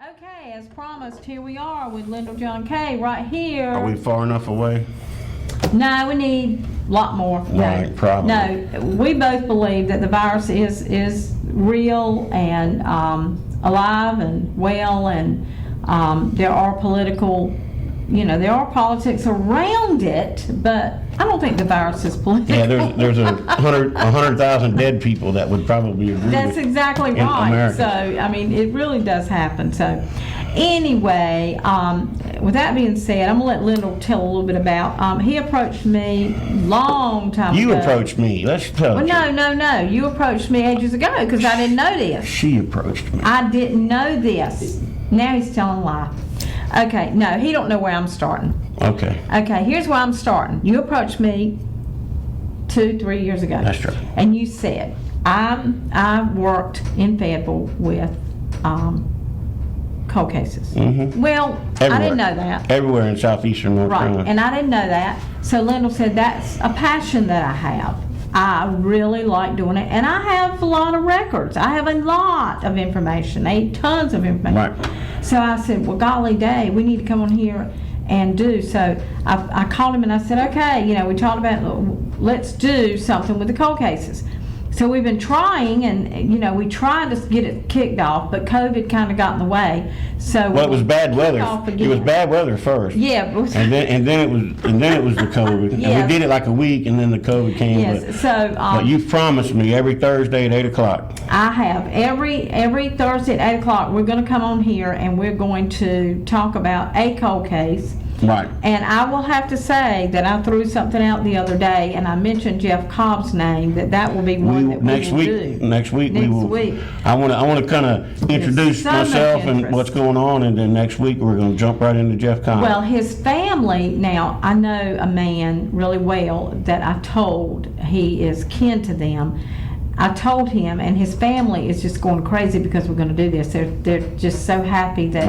Okay, as promised, here we are with Lyndall John Kay right here. Are we far enough away? No, we need a lot more. Right, probably. No, we both believe that the virus is real and alive and well, and there are political, there are politics around it, but I don't think the virus is political. Yeah, there's 100,000 dead people that would probably agree. That's exactly in right. America. So, I mean, it really does happen. So, anyway, with that being said, I'm going to let Lyndall tell a little bit about, he approached me long time ago. You approached me. Let's tell Well, no. You approached me ages ago because I didn't know this. She approached me. I didn't know this. Now he's telling a lie. Okay, no, he don't know where I'm starting. Okay. Okay, here's where I'm starting. You approached me 2-3 years ago. That's right. And you said, I worked in Fayetteville with cold cases. Mm-hmm. Well, Everywhere. I didn't know that. Everywhere in southeastern North Carolina. Right, and I didn't know that. So Lyndall said, that's a passion that I have. I really like doing it, and I have a lot of records. I have a lot of information, tons of information. Right. So I said, well, golly day, we need to come on here and do. So I called him and I said, okay, we talked about, let's do something with the cold cases. So we've been trying, and we tried to get it kicked off, but COVID kind of got in the way. So Well, it was bad weather. Again. It was bad weather first. Yeah, and then it was the COVID. Yes. And we did it like a week, and then the COVID came. Yes. But you've promised me every Thursday at 8:00. I have every Thursday at 8:00. We're going to come on here and we're going to talk about a cold case. Right. And I will have to say that I threw something out the other day, and I mentioned Jeff Cobb's name. That will be one that we will do. Next week we will. Week. I want to kind of introduce so much myself and interest. what's going on, and then next week we're going to jump right into Jeff Cobb. Well, his family, now I know a man really well that I told he is kin to them. I told him, and his family is just going crazy because we're going to do this. They're just so happy that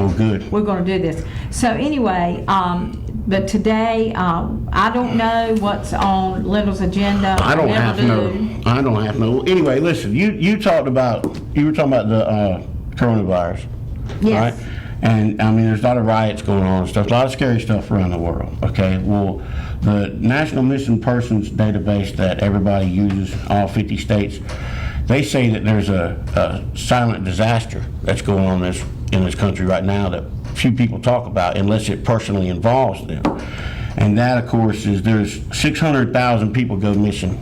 we're going to do this. So anyway, but today I don't know what's on Lyndall's agenda. I don't have to know. I don't have to know. Anyway, listen. You were talking about the coronavirus, Yes. right? And I mean, there's a lot of riots going on and stuff, a lot of scary stuff around the world. Okay, well, the National Missing Persons database that everybody uses, all 50 states, they say that there's a silent disaster that's going on in this country right now that few people talk about unless it personally involves them. And that, of course, is there's 600,000 people go missing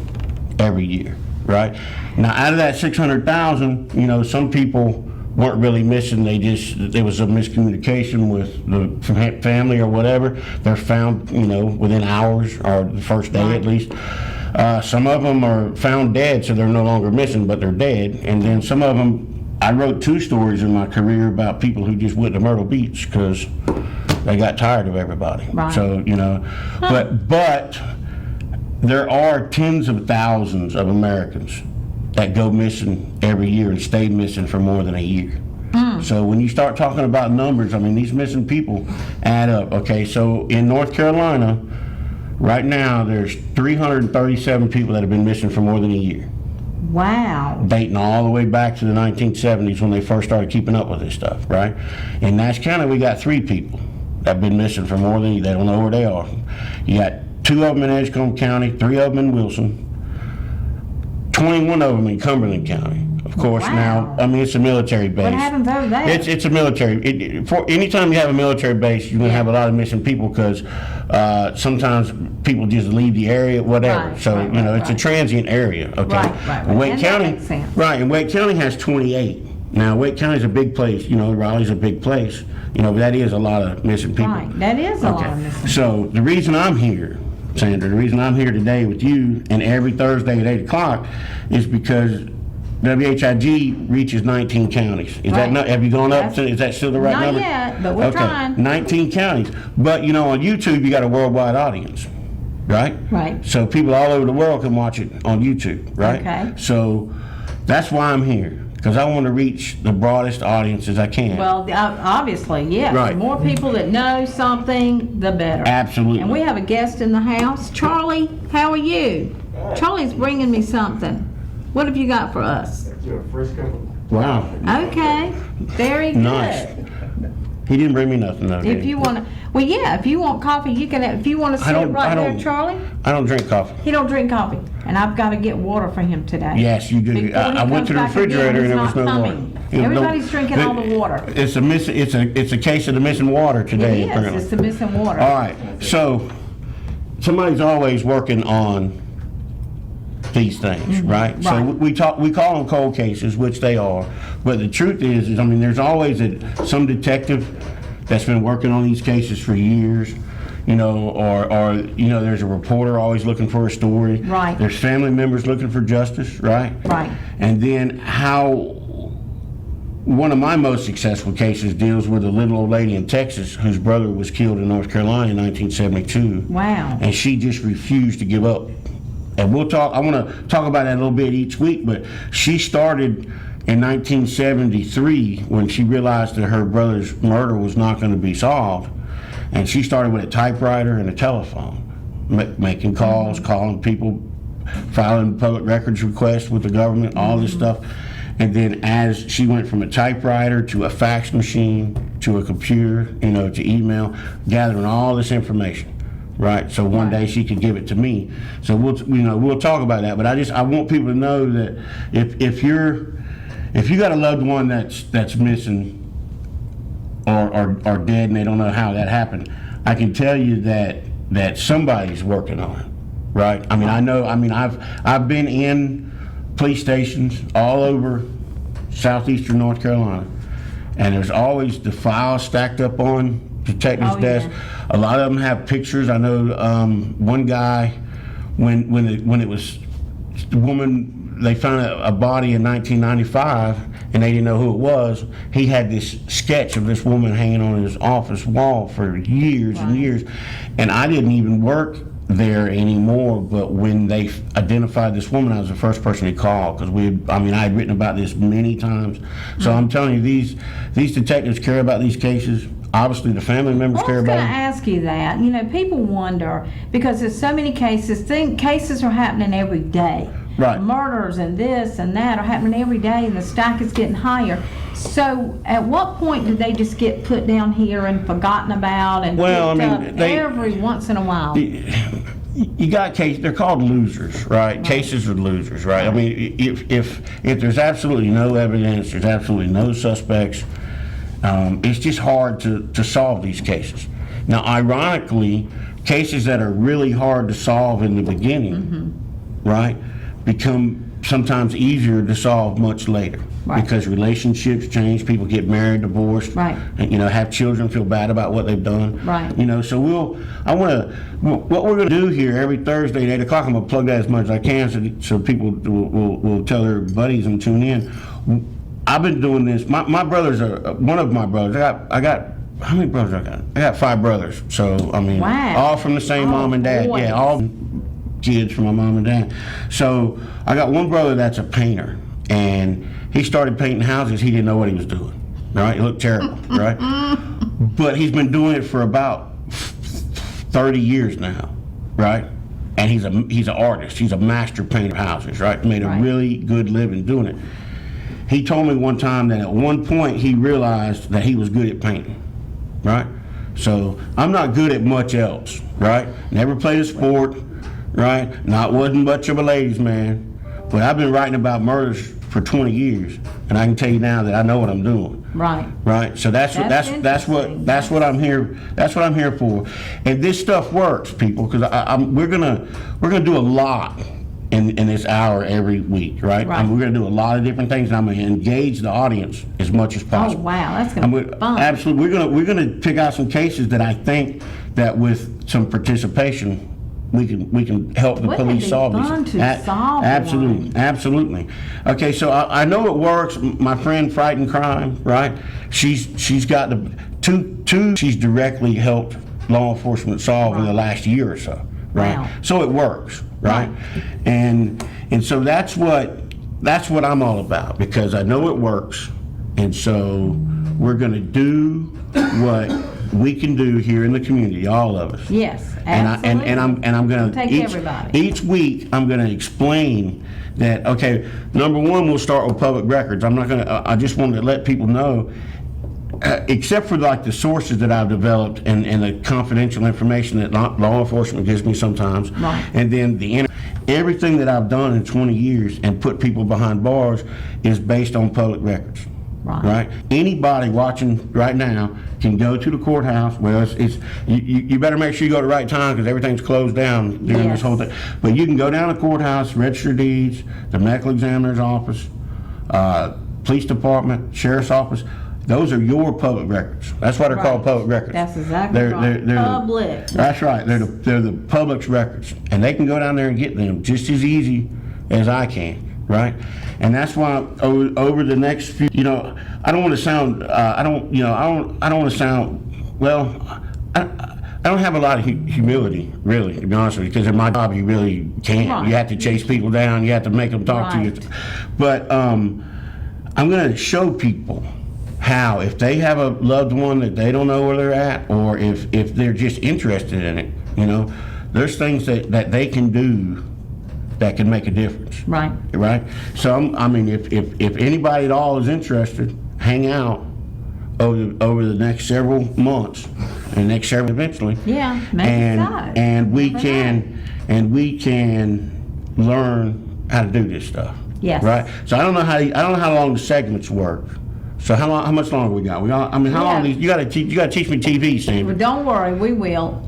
every year, right? Now, out of that 600,000, some people weren't really missing. There was a miscommunication with the family or whatever. They're found, within hours or the first day at least. Some of them are found dead, so they're no longer missing, but they're dead. And then some of them, I wrote 2 stories in my career about people who just went to Myrtle Beach because they got tired of everybody. Right. So, but there are tens of thousands of Americans that go missing every year and stay missing for more than a year. So when you start talking about numbers, I mean, these missing people add up. Okay, so in North Carolina, right now, there's 337 people that have been missing for more than a year. Wow. Dating all the way back to the 1970s when they first started keeping up with this stuff, right? In Nash County, we got 3 people that have been missing for more than a year. They don't know where they are. You got 2 of them in Edgecombe County, 3 of them in Wilson, 21 of them in Cumberland County. Of course, Wow. now, I mean, it's a military base. What happens over there? It's a military. For anytime you have a military base, you're going to have a lot of missing people because sometimes people just leave the area, whatever. Right, so, right, it's a transient area. Okay. Right. And Wake And County, that makes sense. right? And Wake County has 28. Now, Wake County's a big place. Raleigh's a big place. But that is a lot of missing people. Right. That is a lot of missing. So the reason I'm here, Sandra, the reason I'm here today with you and every Thursday at 8:00 is because WHIG reaches 19 counties. Is that not, have you gone up? Is that still the right number? Not yet, but we're trying. 19 counties. But on YouTube, you got a worldwide audience, right? Right. So people all over the world can watch it on YouTube, right? Okay. So that's why I'm here, because I want to reach the broadest audience as I can. Well, obviously, yes. Right. The more people that know something, the better. Absolutely. And we have a guest in the house. Charlie, how are you? Charlie's bringing me something. What have you got for us? Wow. Okay, very good. Nice. He didn't bring me nothing though. If you want to, well, yeah, if you want coffee, you can. If you want to sit right there, Charlie. I don't drink coffee. He don't drink coffee, and I've got to get water for him today. Yes, you do. I went to the refrigerator and there was no water. Everybody's drinking all the water. It's a case of the missing water today. It is. Apparently. It's the missing water. All right. So somebody's always working on these things, right? So we call them cold cases, which they are. But the truth is I mean, there's always some detective that's been working on these cases for years, you know, or you know, there's a reporter always looking for a story. Right. There's family members looking for justice, right? Right. And then one of my most successful cases deals with a little old lady in Texas whose brother was killed in North Carolina in 1972. Wow. And she just refused to give up. And I want to talk about that a little bit each week, but she started in 1973 when she realized that her brother's murder was not going to be solved. And she started with a typewriter and a telephone, making calls, calling people, filing public records requests with the government, all this stuff. And then as she went from a typewriter to a fax machine to a computer, you know, to email, gathering all this information. Right, so one day she could give it to me. So we'll talk about that. But I want people to know that if you got a loved one that's missing or dead and they don't know how that happened, I can tell you that somebody's working on it. Right. I mean, I've been in police stations all over southeastern North Carolina, and there's always the files stacked up on detective's desk. A lot of them have pictures. I know one guy, when it was the woman, they found a body in 1995 and they didn't know who it was. He had this sketch of this woman hanging on his office wall for years and years. And I didn't even work there anymore, but when they identified this woman, I was the first person he called, because I had written about this many times. So I'm telling you, these detectives care about these cases. Obviously, the family members care about it. I was going to ask you that. You know, people wonder, because there's so many cases. Cases are happening every day. Right. Murders and this and that are happening every day, and the stack is getting higher. So, at what point do they just get put down here and forgotten about and picked up every once in a while? You got cases. They're called losers, right? Cases are losers, right? I mean, if there's absolutely no evidence, there's absolutely no suspects. It's just hard to solve these cases. Now, ironically, cases that are really hard to solve in the beginning, right, become sometimes easier to solve much later. Right. Because relationships change, people get married, divorced, right, and have children, feel bad about what they've done. Right. So what we're going to do here every Thursday at 8 o'clock, I'm going to plug that as much as I can so people will tell their buddies and tune in. I've been doing this. My brothers are one of my brothers. I got how many brothers I got? I got 5 brothers. So I mean, all from the same mom and dad. Boys. Yeah, all kids from my mom and dad. So I got one brother that's a painter, and he started painting houses. He didn't know what he was doing. Right? It looked terrible. Right? But he's been doing it for about 30 years now. Right? And he's an artist. He's a master painter of houses. Right? Made a really good living doing it. He told me one time that at one point he realized that he was good at painting, right? So I'm not good at much else, right? Never played a sport, right? Wasn't much of a ladies' man, but I've been writing about murders for 20 years, and I can tell you now that I know what I'm doing. Right. Right. So that's what I'm here. That's what I'm here for, and this stuff works, people, because we're gonna do a lot in this hour every week, right? And we're going to do a lot of different things, and I'm going to engage the audience as much as possible. Oh, wow, that's going to be fun. Absolutely. We're going to pick out some cases that I think that with some participation, we can help the police solve these. Absolutely, absolutely. Okay, so I know it works. My friend Frightened Crime, right? She's got the two she's directly helped law enforcement solve in the last year or so. Right. Wow. So it works, right? And so that's what I'm all about, because I know it works, and so we're going to do what we can do here in the community, all of us. Yes, absolutely. And I'm going to each week I'm going to explain that. Okay, number one, we'll start with public records. I just wanted to let people know except for like the sources that I've developed and the confidential information that law enforcement gives me sometimes, Right. and then everything that I've done in 20 years and put people behind bars is based on public records. Right. Anybody watching right now can go to the courthouse. Well, you better make sure you go at the right time because everything's closed down during this whole thing. But you can go down to the courthouse, register deeds, the medical examiner's office, police department, sheriff's office. Those are your public records. That's why they're called public records. That's exactly right. They're public. That's right. They're the public's records, and they can go down there and get them just as easy as I can. Right, and that's why over the next few, I don't want to sound, I don't want to sound, well, I don't have a lot of humility, really, to be honest with you, because in my job you really can't. Right. You have to chase people down. You have to make them talk to you. But I'm going to show people how, if they have a loved one that they don't know where they're at, or if they're just interested in it, there's things that they can do that can make a difference. Right. So if anybody at all is interested, hang out over the next several months and next several eventually. Yeah, and we can learn how to do this stuff. Yes. Right. So I don't know how long the segments work. So how much longer we got? How long? You got to teach me TV, Sandy. Well, don't worry, we will.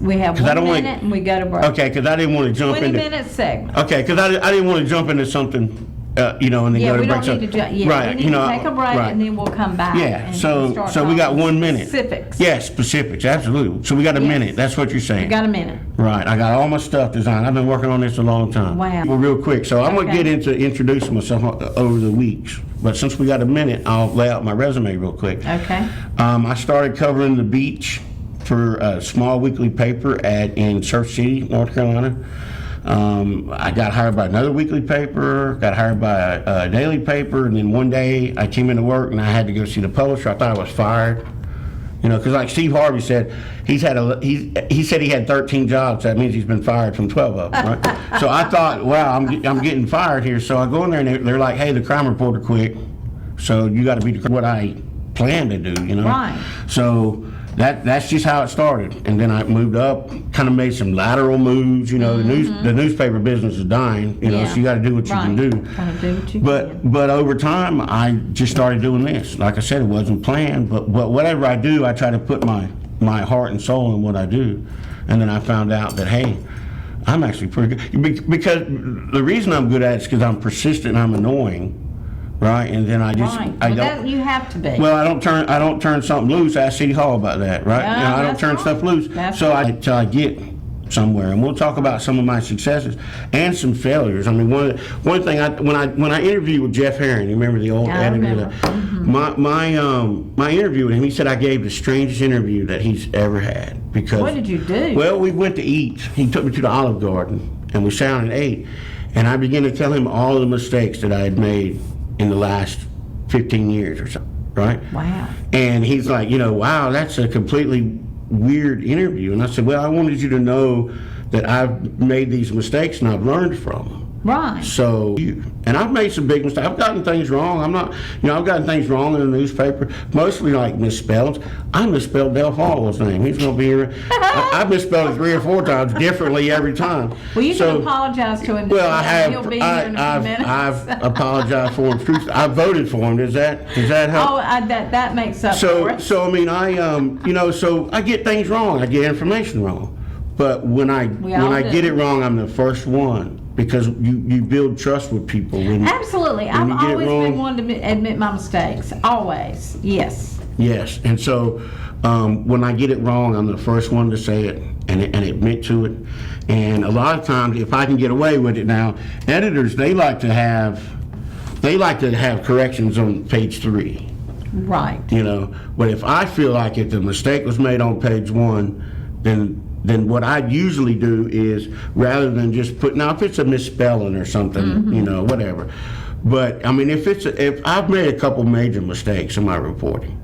We have 1 minute and we go to break. Okay, because I didn't want to jump into 20-minute segment. Okay, because I didn't want to jump into something, and then go to break. We don't need to. Right, we need to take a break and then we'll come back. Yeah. And So we got 1 minute. Specifics. Yes, specifics, absolutely. So we got a minute. That's what you're saying. We got a minute. Right. I got all my stuff designed. I've been working on this a long time. Wow. Well, real quick. So I'm gonna get into introducing myself over the weeks. But since we got a minute, I'll lay out my resume real quick. Okay. I started covering the beach for a small weekly paper in Surf City, North Carolina. I got hired by another weekly paper, got hired by a daily paper, and then one day I came into work and I had to go see the publisher. I thought I was fired. Because like Steve Harvey said, he said he had 13 jobs. That means he's been fired from 12 of them, right? So I thought, wow, I'm getting fired here. So I go in there and they're like, hey, the crime reporter quit, so you got to be what I planned to do, Right. So that's just how it started, and then I moved up, kind of made some lateral moves. The newspaper business is dying, so you got to do what you can do. But over time, I just started doing this. Like I said, it wasn't planned, but whatever I do, I try to put my heart and soul in what I do, and then I found out that, hey, I'm actually pretty good, because the reason I'm good at it is because I'm persistent and I'm annoying. Right, and then I don't. You have to be. Well, I don't turn something loose. Ask City Hall about that, right? Yeah, I don't turn stuff loose. Until I get somewhere, and we'll talk about some of my successes and some failures. I mean, one thing when I interviewed with Jeff Herring, you remember the old editor? My interview with him, he said I gave the strangest interview that he's ever had, because. What did you do? Well, we went to eat. He took me to the Olive Garden, and we sat down and ate, and I began to tell him all the mistakes that I had made in the last 15 years or so, right? Wow. And he's like, wow, that's a completely weird interview. And I said, well, I wanted you to know that I've made these mistakes and I've learned from them. Right. So, and I've made some big mistakes. I've gotten things wrong. I've gotten things wrong in the newspaper, mostly like misspelled. I misspelled Del Fallow's name. He's going to be here. I've misspelled it 3 or 4 times differently every time. Well, you can apologize to him. Well, I have. He'll be here in a few minutes. I've apologized for him. I voted for him. Does that help? Oh, that makes up for it. So I mean, so I get things wrong. I get information wrong. But when I get it wrong, I'm the first one, because you build trust with people. Absolutely. I've always been one to admit my mistakes. Always. Yes. Yes. And so when I get it wrong, I'm the first one to say it and admit to it. And a lot of times, if I can get away with it now, editors, they like to have corrections on page 3. Right. But if I feel like if the mistake was made on page 1, then what I usually do is, rather than just if it's a misspelling or something, whatever. But I mean, if I've made a couple major mistakes in my reporting,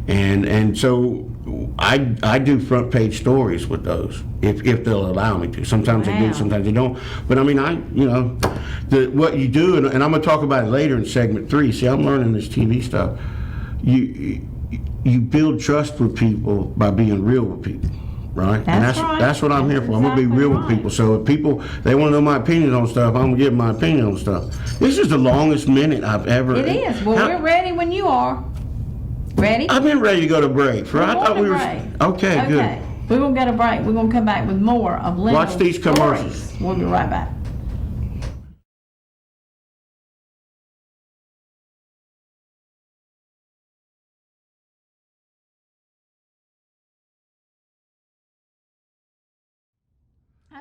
and so I do front page stories with those if they'll allow me to. Sometimes they do, sometimes they don't. But I mean, what you do, and I'm gonna talk about it later in segment 3. See, I'm learning this TV stuff. you build trust with people by being real with people, right? That's right. That's what I'm here for. I'm gonna be Exactly real with right. people. So if people they want to know my opinion on stuff, I'm gonna give them my opinion on stuff. This is the longest minute I've ever. It is. Well, we're ready when you are. Ready? I've been ready to go to break, right? We're going to break. Okay, good. We're going to go to break. We're going to come back with more of Lyndall's Watch these commercials. stories. We'll be right back.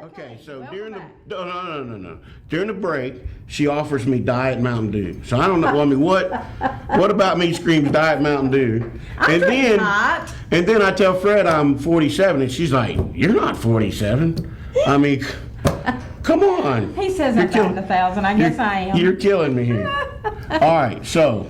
Okay, so welcome during back. no. During the break, she offers me Diet Mountain Dew. So I don't know. I mean, what about me screams Diet Mountain Dew? And then I tell Fred I'm 47, and she's like, "You're not 47." I mean, come on. He says I'm counting 1,000. I guess I am. You're killing me here. All right, so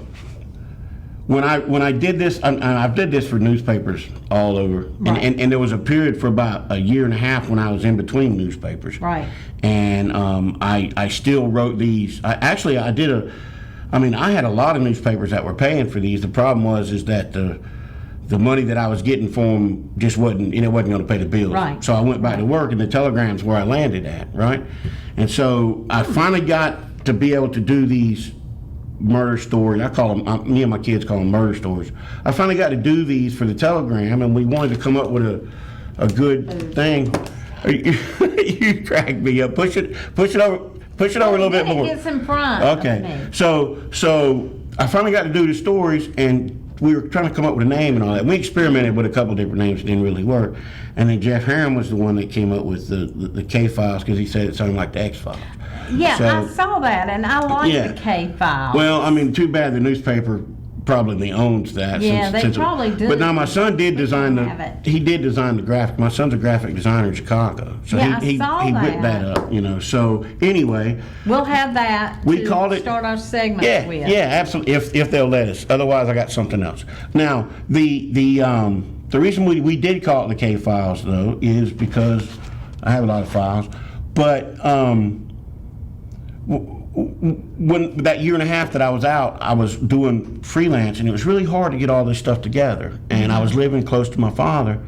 when I did this, and I did this for newspapers all over, Right. and there was a period for about a year and a half when I was in between newspapers. Right. And I still wrote these. I had a lot of newspapers that were paying for these. The problem is that the money that I was getting for them just wasn't going to pay the bills. Right. So I went back to work, and the Telegram's where I landed at, right? And so I finally got to be able to do these murder stories. I call them, me and my kids call them murder stories. I finally got to do these for the Telegram, and we wanted to come up with a good thing. You crack me up. Push it over a little bit more. It gets in front. Okay. Of me. So I finally got to do the stories, and we were trying to come up with a name and all that. We experimented with a couple different names. It didn't really work. And then Jeff Herron was the one that came up with the K-Files because he said it sounded like the X-Files. Yeah, So- I saw that, and I like the K-Files. Well, I mean, too bad the newspaper probably owns that. Yeah, they probably do. But now my son did design have it. he did design the graphic. My son's a graphic designer in Chicago, so Yeah, he I saw whipped that. that up. So anyway, We'll have that We to called it- start our segment yeah, with. yeah, absolutely. If they'll let us, otherwise I got something else. Now the reason we did call it the K Files though is because I have a lot of files, but when that year and a half that I was out, I was doing freelance, and it was really hard to get all this stuff together. And I was living close to my father,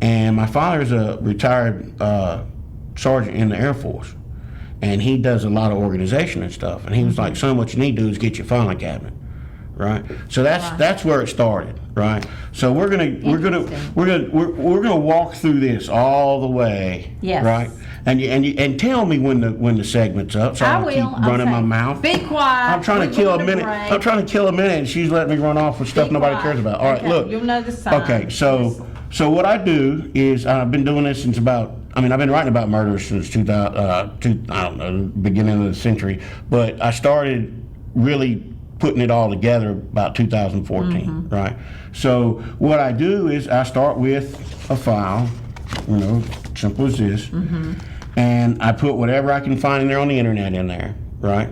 and my father's a retired sergeant in the Air Force, and he does a lot of organization and stuff. And he was like, "Son, what you need to do is get your filing cabinet." Right, so that's where it started. Right, so we're gonna walk through this all the way. Yes. Right, and tell me when the segment's up, so I I'll will. keep running my I'll say, mouth. Be quiet. I'm trying to We're kill a going minute. break. I'm trying to kill a minute, and she's letting me run off with stuff Be nobody quiet. cares about. All right, Okay, look. you'll know the sign. Okay, so what I do is I've been doing this since I've been writing about murder since 2000, I don't know, beginning of the century, but I started really putting it all together about 2014, right? So what I do is I start with a file, simple as this, and I put whatever I can find in there on the internet in there, right?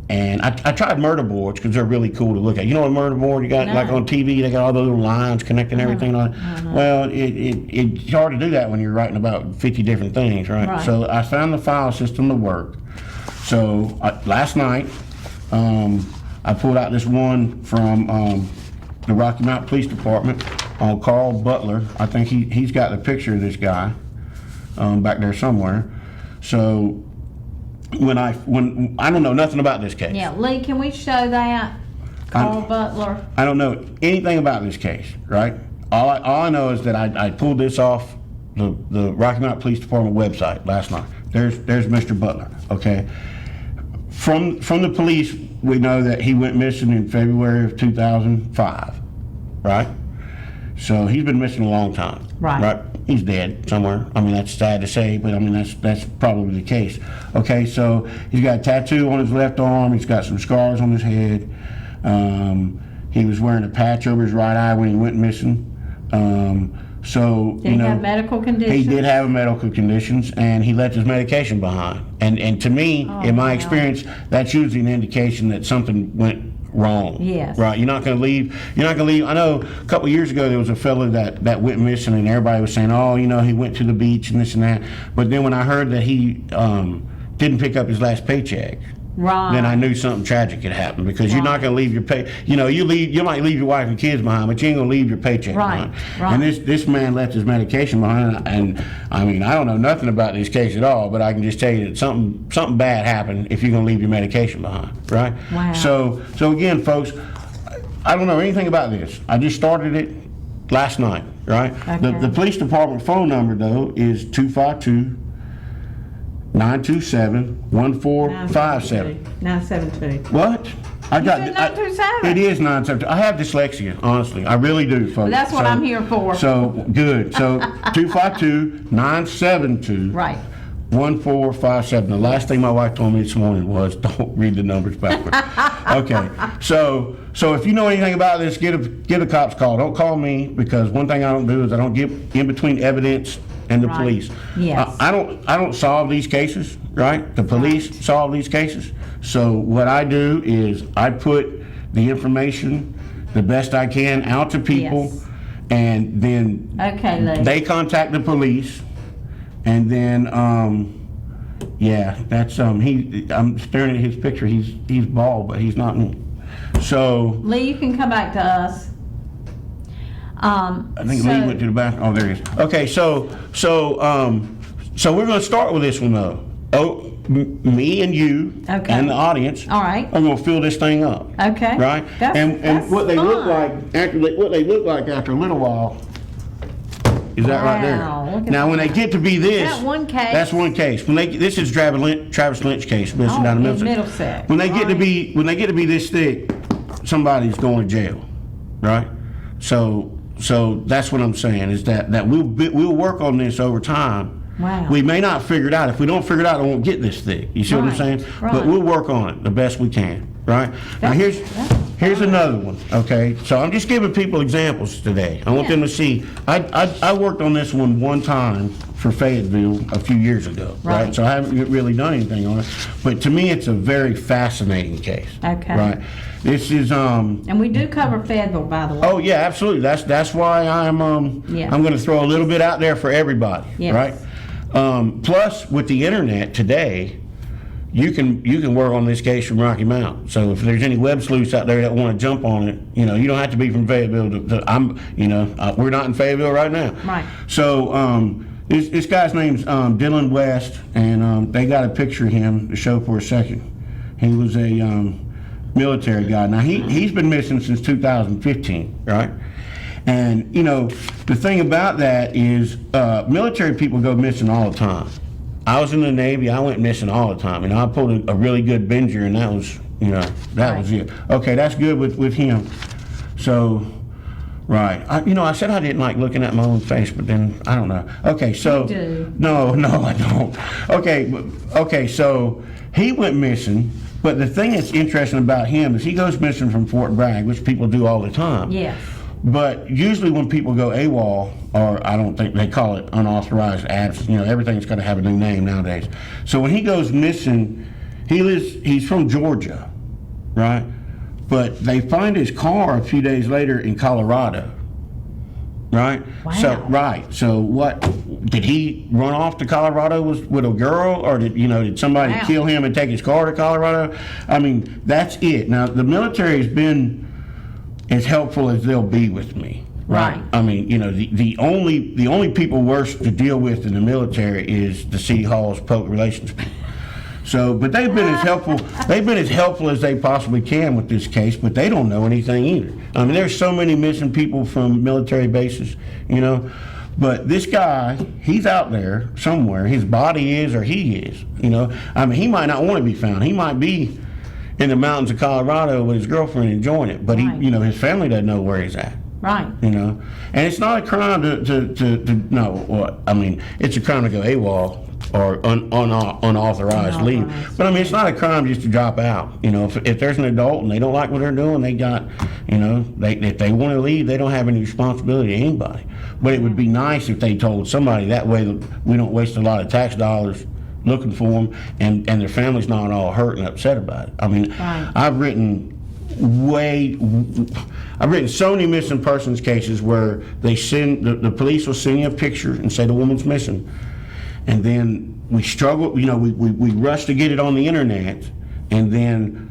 And I tried murder boards because they're really cool to look at. You know, a murder board you got like on TV, they got all those little lines connecting everything on it. Well, it's hard to do that when you're writing about 50 different things, right? So I found the file system to work. So last night, I pulled out this one from the Rocky Mount Police Department on Carl Butler. I think he's got the picture of this guy back there somewhere. So when I don't know nothing about this case. Yeah, Lee, can we show that? Carl Butler. I don't know anything about this case, right? All I know is that I pulled this off the Rocky Mount Police Department website last night. There's Mr. Butler, okay? From the police, we know that he went missing in February of 2005, right? So he's been missing a long time. Right. He's dead somewhere. I mean, that's sad to say, but I mean, that's probably the case. Okay, so he's got a tattoo on his left arm. He's got some scars on his head. He was wearing a patch over his right eye when he went missing. So Did he have medical conditions? He did have medical conditions, and he left his medication behind. And to me, in my experience, that's usually an indication that something went wrong. Yes. Right. You're not going to leave. I know a couple of years ago there was a fellow that went missing, and everybody was saying, "Oh, he went to the beach and this and that." But then when I heard that he didn't pick up his last paycheck, Right. then I knew something tragic had happened, because you're not going to leave your pay. You might leave your wife and kids behind, but you ain't going to leave your paycheck behind. Right. And this man left his medication behind, and I mean, I don't know nothing about this case at all, but I can just tell you that something bad happened if you're going to leave your medication behind, right? Wow. So again, folks, I don't know anything about this. I just started it last night, right? Okay. The police department phone number, though, is 252-927-1457. 972. What? I got said 927. It is 972. I have dyslexia, honestly. I really do, folks. Well, that's what I'm here for. So good. So 252-972. Right. 1457. The last thing my wife told me this morning was, don't read the numbers backwards. Okay. So if you know anything about this, give the cops a call. Don't call me, because one thing I don't do is I don't get in between evidence and the Right. police. Yes. I don't solve these cases, right? The police solve these cases. So what I do is I put the information the best I can out to people, Yes. and then Okay, Lee. they contact the police, and then that's I'm staring at his picture. He's bald, but he's not me. So Lee, you can come back to us. I think Lee went to the back. Oh, there he is. Okay, so we're going to start with this one, though. Me and you Okay. and the audience All right. are going to fill this thing up. Okay. Right? That's what they look fun. like after a little while is that right Wow, there. look at Now when they that. get to be this, Is that one case? That's one case. This is Travis Lynch case, missing Oh, down in in Middlesex. Middlesex. When they get to Right. be this thick, somebody's going to jail, right? So that's what I'm saying, is that we'll work on this over time. Wow. We may not figure it out. If we don't figure it out, it won't get this thick. You see what I'm Right, saying? right. But we'll work on it the best we can, right? Now That's here's another one, okay? So I'm just giving people examples today. I want them to see. I worked on this one time for Fayetteville a few years ago, right? Right. So I haven't really done anything on it. But to me, it's a very fascinating case. Okay. Right? This is And we do cover Fayetteville, by the way. Oh yeah, absolutely. That's why I'm Yeah. I'm going to throw a little bit out there for everybody, Yes. right? Plus, with the internet today, you can work on this case from Rocky Mount. So if there's any web sleuths out there that want to jump on it, you don't have to be from Fayetteville. We're not in Fayetteville right now. Right. So this guy's name's Dylan West, and they got a picture of him to show for a second. He was a military guy. Now he's been missing since 2015, right? And the thing about that is military people go missing all the time. I was in the Navy. I went missing all the time. I pulled a really good binger, and that was was it. Okay, that's good with him. So, right. I said I didn't like looking at my own face, but then I don't know. Okay, so You do. No, I don't. Okay, so he went missing. But the thing that's interesting about him is he goes missing from Fort Bragg, which people do all the time. Yes. But usually when people go AWOL, or I don't think they call it unauthorized absence, everything's got to have a new name nowadays. So when he goes missing, he's from Georgia, right? But they find his car a few days later in Colorado, right? Wow. So what, did he run off to Colorado with a girl, or did somebody Wow. kill him and take his car to Colorado? I mean, that's it. Now, the military has been as helpful as they'll be with me. Right. I mean, the only people worse to deal with in the military is the City Hall's public relations people. So, but they've been as helpful as they possibly can with this case, but they don't know anything either. I mean, there's so many missing people from military bases, but this guy, he's out there somewhere. His body is, or he is, I mean, he might not want to be found. He might be in the mountains of Colorado with his girlfriend enjoying it, but Right. his family doesn't know where he's at. Right. And it's not a crime to no, what? I mean, it's a crime to go AWOL or unauthorized leave. Unauthorized. But I mean, it's not a crime just to drop out. If there's an adult and they don't like what they're doing, they got, if they want to leave, they don't have any responsibility to anybody. But it would be nice if they told somebody, that way we don't waste a lot of tax dollars looking for them, and their family's not all hurt and upset about it. I mean, Right. I've written so many missing persons cases where they send the police will send you a picture and say the woman's missing, and then we struggle. We rush to get it on the internet, and then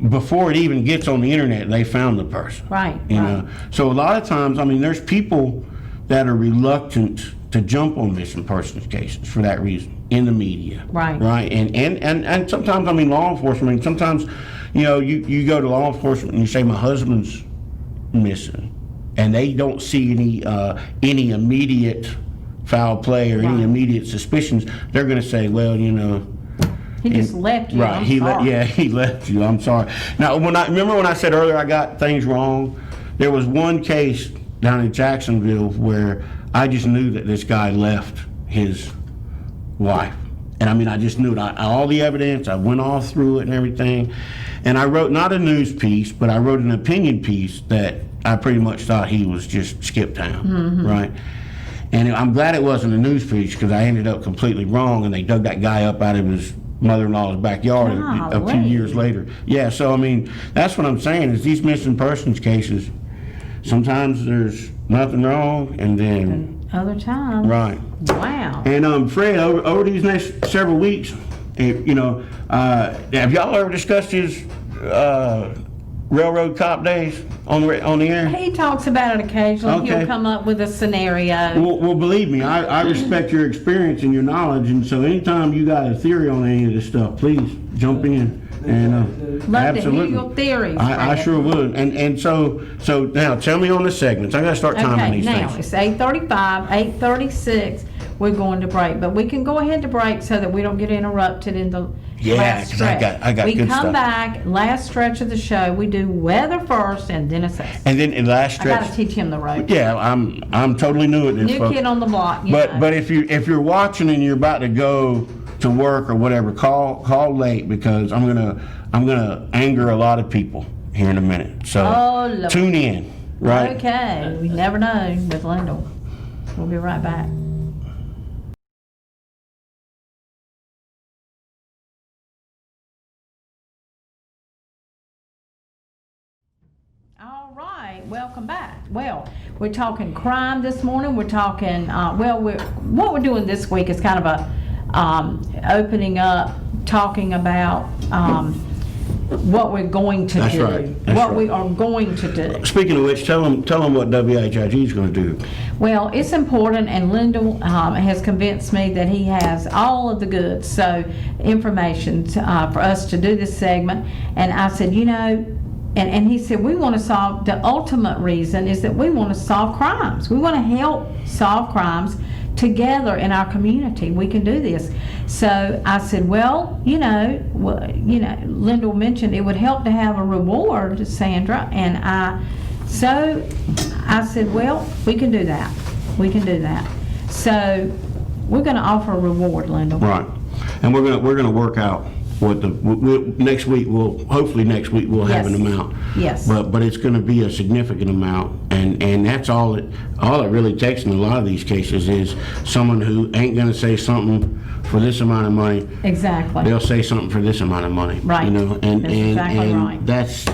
before it even gets on the internet, they found the person. Right. You know, so a lot of times, I mean, there's people that are reluctant to jump on missing persons cases for that reason in the media. Right. Right. And sometimes, I mean, law enforcement. I mean, sometimes, you know, you go to law enforcement and you say my husband's missing, and they don't see any immediate foul play or any immediate suspicions. They're going to say, well, you know, He just left you. right. He left you. I'm sorry. Now, remember when I said earlier I got things wrong? There was one case down in Jacksonville where I just knew that this guy left his wife. And I mean, I just knew it. All the evidence, I went all through it and everything. And I wrote not a news piece, but I wrote an opinion piece that I pretty much thought he was just skipped town, right? And I'm glad it wasn't a news piece, because I ended up completely wrong, and they dug that guy up out of his mother-in-law's backyard a few years later. Yeah, so I mean, that's what I'm saying, is these missing persons cases, sometimes there's nothing wrong, and then other times. right. Wow. And Fred, over these next several weeks, you know, have y'all ever discussed his railroad cop days on the air? He talks about it occasionally. Okay. He'll come up with a scenario. Well, believe me, I respect your experience and your knowledge, and so anytime you got a theory on any of this stuff, please jump in. And Love absolutely, to hear your theories. I Fred. sure would. And so now tell me on the segments. I got to start timing Okay, these now things. it's 8:35, 8:36. We're going to break, but we can go ahead to break so that we don't get interrupted in the Yeah, last 'cause I stretch. got we good come stuff. back, last stretch of the show. We do weather first and then assess. And then in last I got stretch, to teach him the ropes. yeah, I'm totally new at this. New folks. kid on the block. You know. But if you're watching and you're about to go to work or whatever, call late, because I'm gonna anger a lot of people here in a minute. So Oh, Lord. tune in, right? Okay, we never know with Lyndall. We'll be right back. All right, welcome back. Well, we're talking crime this morning. We're talking, what we're doing this week is kind of a opening up, talking about what we're going to That's do. right. That's What right. we are going to do. Speaking of which, tell them what WHIG is going to do. Well, it's important, and Lyndall has convinced me that he has all of the goods, so information for us to do this segment. And I said, you know, and he said, we want to solve, the ultimate reason is that we want to solve crimes. We want to help solve crimes together in our community. We can do this. So I said, well, Lyndall mentioned it would help to have a reward, Sandra, and I said, well, we can do that. We can do that. So we're going to offer a reward, Lyndall. Right. And we're gonna work out what next week hopefully next week we'll have Yes. an amount. Yes. But it's going to be a significant amount, and that's all it really takes in a lot of these cases is someone who ain't going to say something for this amount of money. Exactly. They'll say something for this amount of money. Right. You know, and That's exactly and right. that's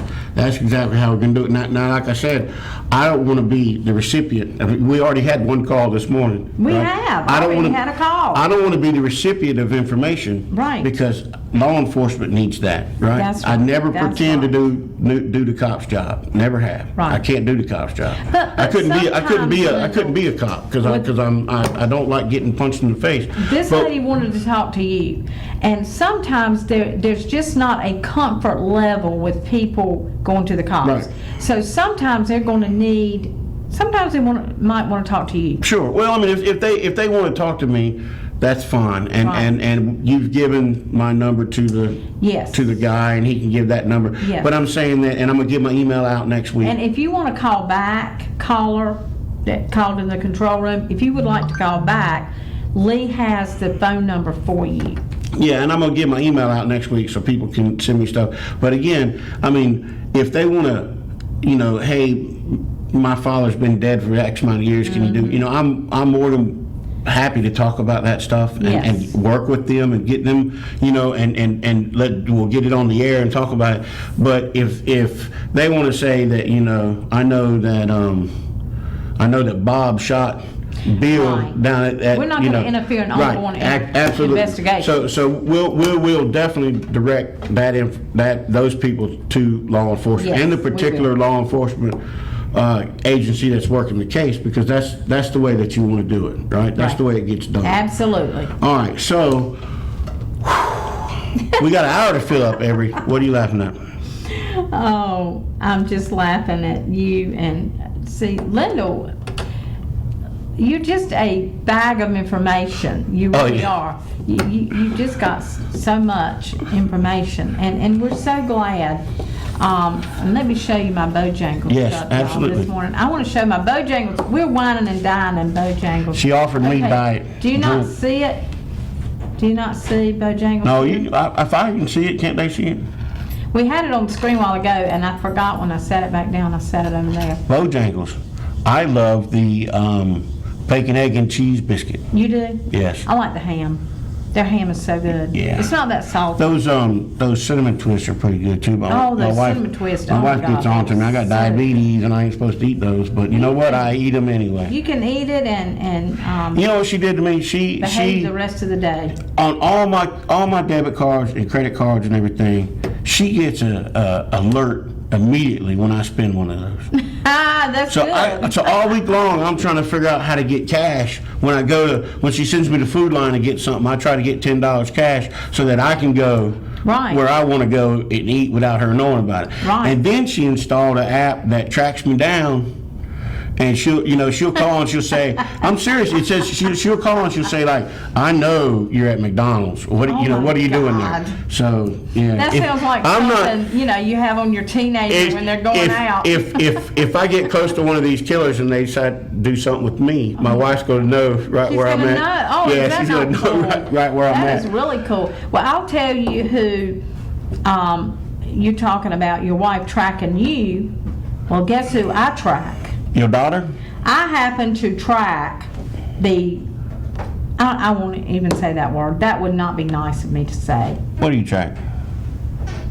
exactly how we're going to do it. Now, like I said, I don't want to be the recipient. I mean, we already had one call this morning. We right? have. I don't Already wanna- had a call. I don't want to be the recipient of information. Right. Because law enforcement needs that, right? That's I right. never That's pretend right. to do the cop's job. Never have. Right. I can't do the cop's job. But I couldn't be sometimes, a cop because I don't like getting punched in the face. This But- lady wanted to talk to you, and sometimes there's just not a comfort level with people going to the cops. Right. So sometimes they're going to need. Sometimes they might want to talk to you. Sure. Well, I mean, if they want to talk to me, that's fine. And Right. and you've given my number to the Yes. to the guy, and he can give that number. Yes. But I'm saying that, and I'm gonna give my email out next week. And if you want to call back, caller that called in the control room, if you would like to call back, Lee has the phone number for you. Yeah, and I'm gonna give my email out next week so people can send me stuff. But again, I mean, if they want to, hey, my father's been dead for X amount of years. Can you do? I'm more than happy to talk about that stuff and, Yes. and work with them and get them, we'll get it on the air and talk about it. But if they want to say that, I know that Bob shot bill Right. down at We're not you gonna know, interfere in right, ongoing absolutely. investigation. So we'll definitely direct those people to law enforcement Yes, and the we particular will. law enforcement agency that's working the case, because that's the way that you want to do it, right? That's Right. the way it gets done. Absolutely. All right, so we got an hour to fill up. What are you laughing at? Oh, I'm just laughing at you and see, Linda, you're just a bag of information. You really yeah. are. You just got so much information, and we're so glad. And let me show you my Bojangles. Yes, stuff, y'all, absolutely. This morning, I want to show my Bojangles. We're whining and dining Bojangles. She offered me Okay, by do you not Drew. see it? Do you not see Bojangles? No, here? if I can see it, can't they see it? We had it on the screen a while ago, and I forgot when I set it back down. I set it over there. Bojangles. I love the bacon, egg, and cheese biscuit. You do? Yes. I like the ham. Their ham is so good. Yeah. It's not that salty. Those cinnamon twists are pretty good too. Oh, those cinnamon twists. My Oh, my wife gets God, on to me. I got so diabetes and I ain't supposed to eat those, but you know what? I eat them anyway. You can eat it and You know what she did to me? She behave the rest of the day. on all my debit cards and credit cards and everything, she gets a alert immediately when I spend one of those. Ah, that's good. So all week long, I'm trying to figure out how to get cash. When she sends me the food line to get something, I try to get $10 cash so that I can go Right. where I want to go and eat without her knowing about it. Right. And then she installed an app that tracks me down. And she'll call and she'll say, I'm serious. It says she'll call and she'll say, like, I know you're at McDonald's. What Oh my what are you doing God. there? So yeah. That sounds like something you have on your teenager when they're going out. If I get close to one of these killers and they decide to do something with me, my wife's going to know right She's where I'm gonna at. know. Oh, yeah, that's she's going to cool. know right where I'm That at. is really cool. Well, I'll tell you who you're talking about, your wife tracking you. Well, guess who I track? Your daughter? I happen to track I won't even say that word. That would not be nice of me to say. What do you track?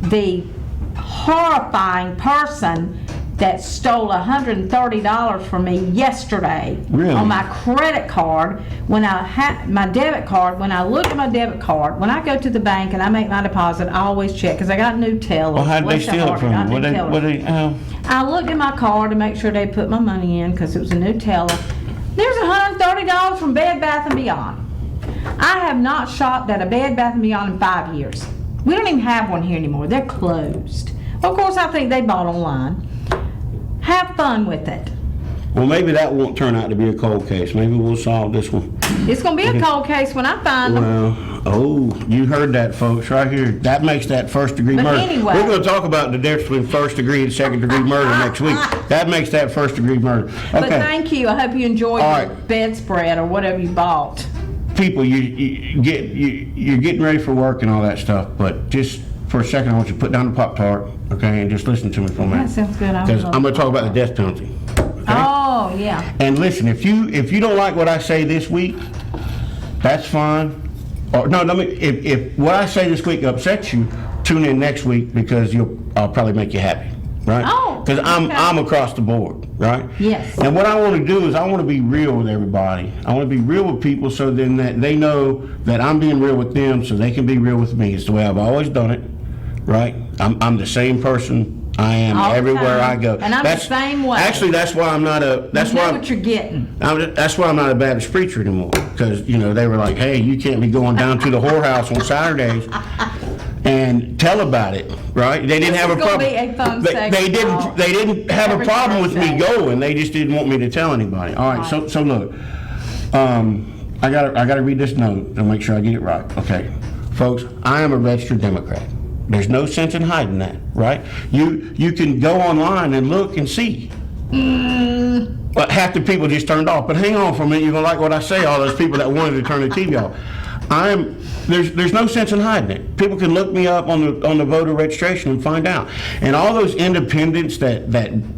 The horrifying person that stole $130 from me yesterday Really? on my credit card. When I had my debit card, when I look at my debit card, when I go to the bank and I make my deposit, I always check because I got new tellers. Well, how did they Bless their steal it heart, from got you? new tellers. I looked at my card to make sure they put my money in because it was a new teller. There's $130 from Bed Bath & Beyond. I have not shopped at a Bed Bath & Beyond in 5 years. We don't even have one here anymore. They're closed. Of course, I think they bought online. Have fun with it. Well, maybe that won't turn out to be a cold case. Maybe we'll solve this one. It's going to be a cold case when I find them. Well, you heard that, folks, right here. That makes that first-degree But murder. anyway. We're going to talk about the difference between first-degree and second-degree murder next week. That makes that first-degree murder. But Okay, thank you. I hope you enjoyed All your right. bedspread or whatever you bought. people, you're getting ready for work and all that stuff, but just for a second, I want you to put down the Pop-Tart, okay, and just listen to me for a minute. That sounds good. I Because love I'm going it. to talk about the death penalty. Okay? Oh, yeah. And listen, if you don't like what I say this week, that's fine. Or no, if what I say this week upsets you, tune in next week because I'll probably make you happy, right? Oh, because okay. I'm across the board, right? Yes. And what I want to do is I want to be real with everybody. I want to be real with people so then that they know that I'm being real with them, so they can be real with me. It's the way I've always done it, right? I'm the same person. I am All the everywhere time. I go. And I'm the same way. Actually, that's why I'm not a. That's You know why. what you're getting. That's why I'm not a Baptist preacher anymore, because they were like, "Hey, you can't be going down to the whorehouse on Saturdays and tell about it." Right? They didn't This have a is gonna problem. be a fun They segment, y'all. didn't have a Every problem with me Thursday. going. They just didn't want me to tell anybody. All right. So look, I gotta read this note and make sure I get it right. Okay, folks, I am a registered Democrat. There's no sense in hiding that, right? You can go online and look and see. But half the people just turned off. But hang on for a minute, you're gonna like what I say, all those people that wanted to turn the TV off. There's no sense in hiding it. People can look me up on the voter registration and find out. And all those independents that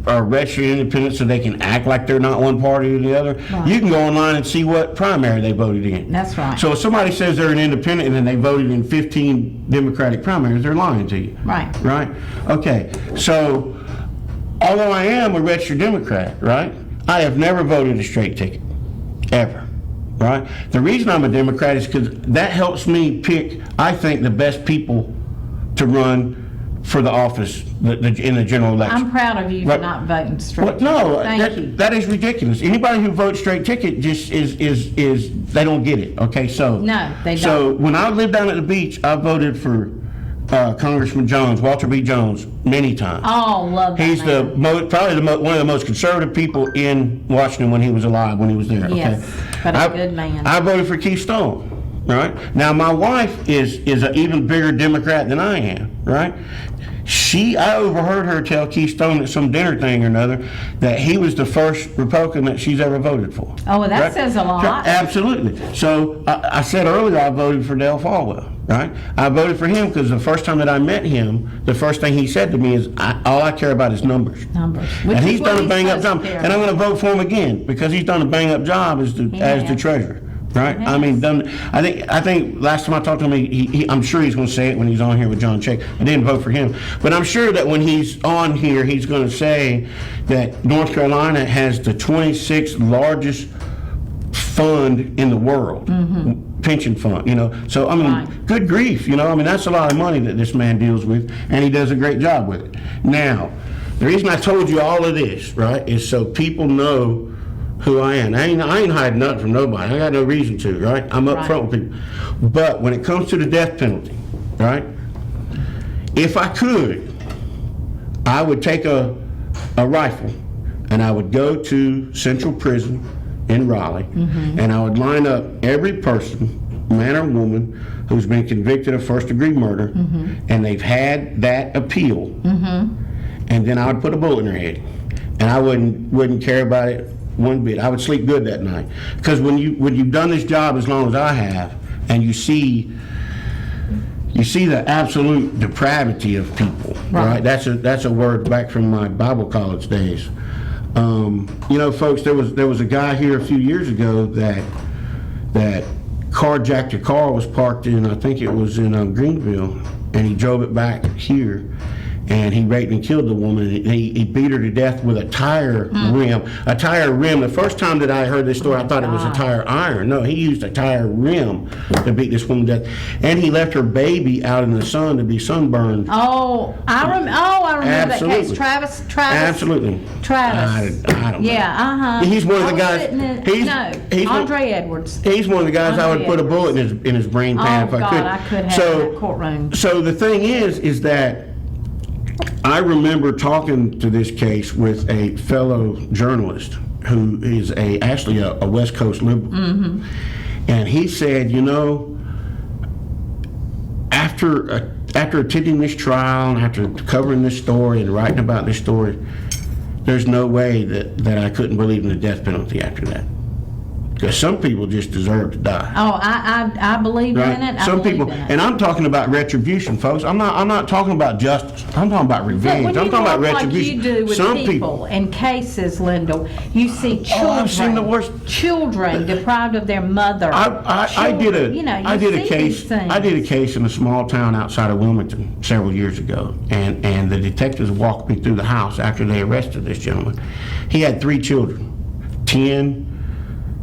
are registered independents so they can act like they're not one party or the other, Right. you can go online and see what primary they voted in. That's right. So if somebody says they're an independent and then they voted in 15 Democratic primaries, they're lying to you. Right. Right? Okay. So although I am a registered Democrat, right, I have never voted a straight ticket. ever, right? The reason I'm a Democrat is because that helps me pick, I think, the best people to run for the office in the general election. I'm proud of you for Right. not voting straight. No, Thank you. that is ridiculous. Anybody who votes straight ticket just is they don't get it. Okay, so No, they So when I lived down at the beach, I voted for Congressman Jones, Walter B. Jones, many times. Oh, love that He's man. one of the most conservative people in Washington when he was alive, when he was there. Yes, okay? but a good man. I voted for Keith Stone. Right now, my wife is an even bigger Democrat than I am. Right. I overheard her tell Keith Stone at some dinner thing or another that he was the first Republican that she's ever voted for. Oh, well, that Right? says a lot. Absolutely. So I said earlier I voted for Dale Falwell, right? I voted for him because the first time that I met him, the first thing he said to me is, all I care about is numbers. Numbers. And he's done a bang-up job. And I'm going to vote for him again because he's done a bang-up job as the treasurer. Right? Yes. I mean, I think last time I talked to him, I'm sure he's going to say it when he's on here with John Check. I didn't vote for him. But I'm sure that when he's on here, he's going to say that North Carolina has the 26th largest fund in the world, pension fund, So, I mean, Right. good grief, I mean, that's a lot of money that this man deals with, and he does a great job with it. Now, the reason I told you all of this, right, is so people know who I am. I ain't hiding nothing from nobody. I got no reason to, right? I'm up front with people. But when it comes to the death penalty, right? If I could, I would take a rifle and I would go to Central Prison in Raleigh and I would line up every person, man or woman, who's been convicted of first-degree murder and they've had that appeal, and then I would put a bullet in their head, and I wouldn't care about it one bit. I would sleep good that night, because when you've done this job as long as I have, and you see the absolute depravity of people, right? That's a word back from my Bible college days. Folks, there was a guy here a few years ago that carjacked a car, was parked in, I think it was in Greenville, and he drove it back here. And he raped and killed the woman. He beat her to death with a tire rim. A tire rim. The first time that I heard this story, I thought it was a tire iron. No, he used a tire rim to beat this woman to death. And he left her baby out in the sun to be sunburned. I remember Absolutely. that case. Travis. Absolutely. Travis. I don't know. Yeah, He's one of the guys. Andre Edwards. He's one of the guys I would put a bullet in his brain pan if I could. I could have in that courtroom. So the thing is that I remember talking to this case with a fellow journalist who is actually a West Coast liberal. And he said, after attending this trial and after covering this story and writing about this story, there's no way that I couldn't believe in the death penalty after that. Because some people just deserve to die. Oh, I believe Right? in it. Some people, and I'm talking about retribution, folks. I'm not talking about justice. I'm talking about revenge. But when I'm you talking about work retribution. like you do with Some people in cases, Lyndall, you see children, I've seen the worst. children deprived of their mother. I did a see case. these things. I did a case in a small town outside of Wilmington several years ago, and the detectives walked me through the house after they arrested this gentleman. He had 3 children, 10,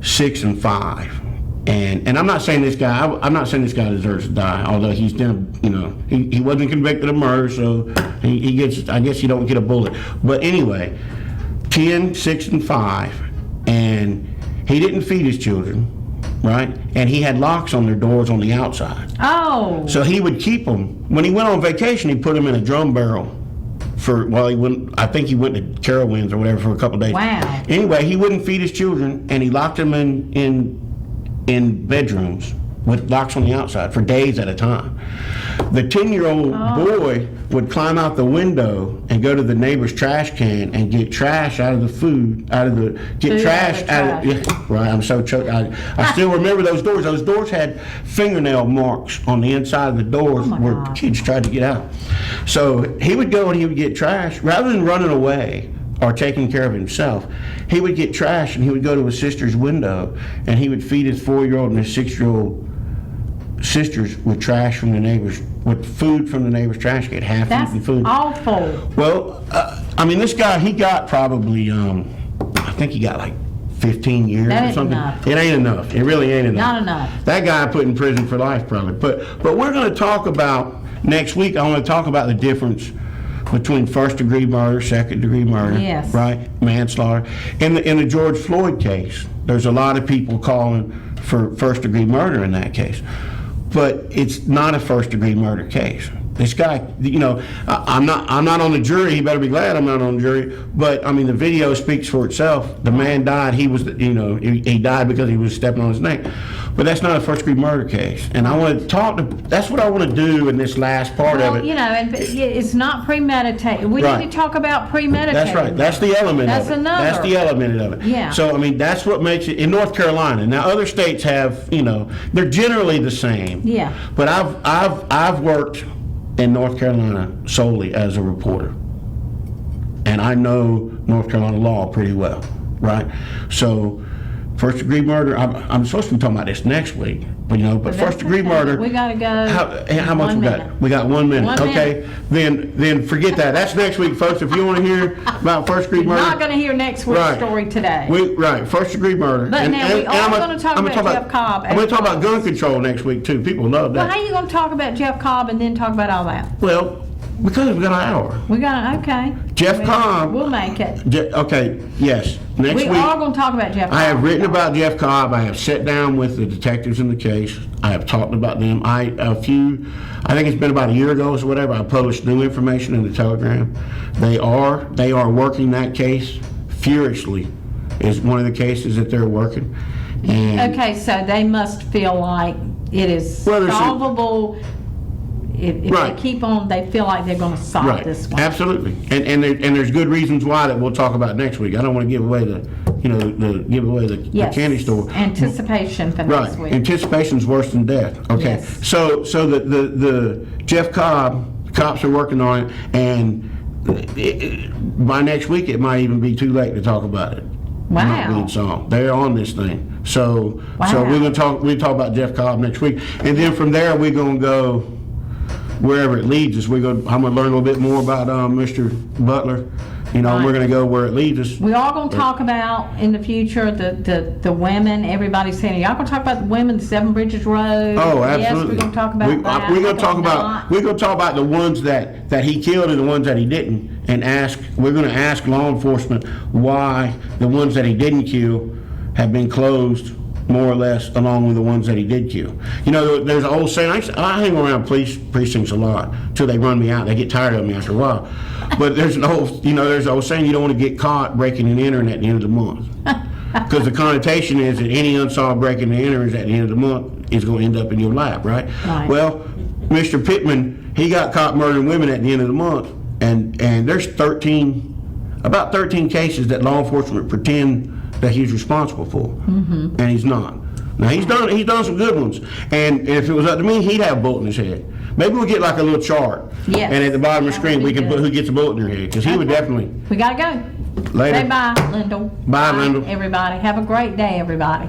6, and 5. And I'm not saying this guy. I'm not saying this guy deserves to die. Although he's done, he wasn't convicted of murder, so he gets. I guess you don't get a bullet. But anyway, 10, 6, and 5, and he didn't feed his children, right? And he had locks on their doors on the outside. Oh. So he would keep them. When he went on vacation, he put them in a drum barrel he went. I think he went to Carowinds or whatever for a couple of days. Wow. Anyway, he wouldn't feed his children, and he locked them in bedrooms with locks on the outside for days at a time. The 10-year-old boy would climb out the window and go to the neighbor's trash can and get trash out of the food, right, I'm so choked. I still remember those doors. Those doors had fingernail marks on the inside of the doors where kids tried to get out. So he would go and he would get trash. Rather than running away or taking care of himself, he would get trash and he would go to his sister's window and he would feed his 4-year-old and his 6-year-old sisters with trash from the neighbors, with food from the neighbor's trash can, half-eaten food. That's awful. Well, I mean, this guy, he got probably, I think he got like 15 years That or ain't something. enough. It ain't enough. It really ain't enough. Not enough. That guy put in prison for life probably. But we're going to talk about next week. I want to talk about the difference between first-degree murder, second-degree murder, Yes. right, manslaughter. In the George Floyd case, there's a lot of people calling for first-degree murder in that case, but it's not a first-degree murder case. This guy, you know, I'm not on the jury. He better be glad I'm not on the jury. But I mean, the video speaks for itself. The man died. He was, you know, he died because he was stepping on his neck. But that's not a first-degree murder case. And I want to talk to. That's what I want to do in this last part of it. You know, and it's not premeditated. We Right. need to talk about premeditated. That's right. That's the element That's of it. another. That's the element of it. Yeah. So I mean, that's what makes it in North Carolina. Now, other states have, you know, they're generally the same. Yeah. But I've worked in North Carolina solely as a reporter, and I know North Carolina law pretty well, right? So, first degree murder. I'm supposed to be talking about this next week, but you know, but That's first degree okay. murder. We gotta go. How much 1 we got? minute. We got 1 minute. 1 Okay, then forget that. That's next week, folks. If you want to hear about first degree You're murder, not going to hear next week's Right. story today. Right, first degree murder. But now we are I'm gonna talk I'm about Jeff Cobb I'm going to talk about gun afterwards. control next week too. People love Well, that. how are you going to talk about Jeff Cobb and then talk about all that? Well, because we've got an hour. We got okay. Jeff Cobb. We'll make it. Okay, yes. Next We week. are going to talk about Jeff Cobb. I have written about Jeff Cobb. I have sat down with the detectives in the case. I have talked about them. I think it's been about a year ago or whatever, I published new information in the Telegram. They are working that case furiously. Is one of the cases that they're working. And Okay, so they must feel like it is Well, there's a- solvable. If Right. they keep on, they feel like they're going to solve right, this one. absolutely, and there's good reasons why that we'll talk about next week. I don't want to give away the Yes. candy store. Anticipation for Right. next week. Anticipation's worse than death. Okay. Yes. So the Jeff Cobb, cops are working on it, and by next week it might even be too late to talk about it. Wow. Not being solved. They're on this thing. So Wow. we're talk about Jeff Cobb next week, and then from there we're gonna go wherever it leads us. I'm gonna learn a little bit more about Mr. Butler. You know, Right. we're gonna go where it leads us. We are going to talk about in the future the women. Everybody's saying, y'all going to talk about the women, the Seven Bridges Road? Oh, Yes, absolutely. we're going to talk about that. We're going to talk Not. about the ones that he killed and the ones that he didn't, and we're going to ask law enforcement why the ones that he didn't kill have been closed more or less along with the ones that he did kill. You know, there's an old saying. I hang around police precincts a lot till they run me out. They get tired of me after a while. But there's an old saying, you don't want to get caught breaking and entering at the end of the month. Because the connotation is that any unsolved breaking and entering at the end of the month is going to end up in your lap, right? Right. Well, Mr. Pittman, he got caught murdering women at the end of the month, and there's about 13 cases that law enforcement pretend that he's responsible for, and he's not. Now he's done some good ones, and if it was up to me, he'd have a bullet in his head. Maybe we'll get like a little chart, Yes. and at the bottom of the That screen would we be can put good. who gets a bullet in their head, because he would Okay. definitely. We got to go. Later. Say bye, Lyndall. Bye, Lyndall. Everybody. Have a great day, everybody.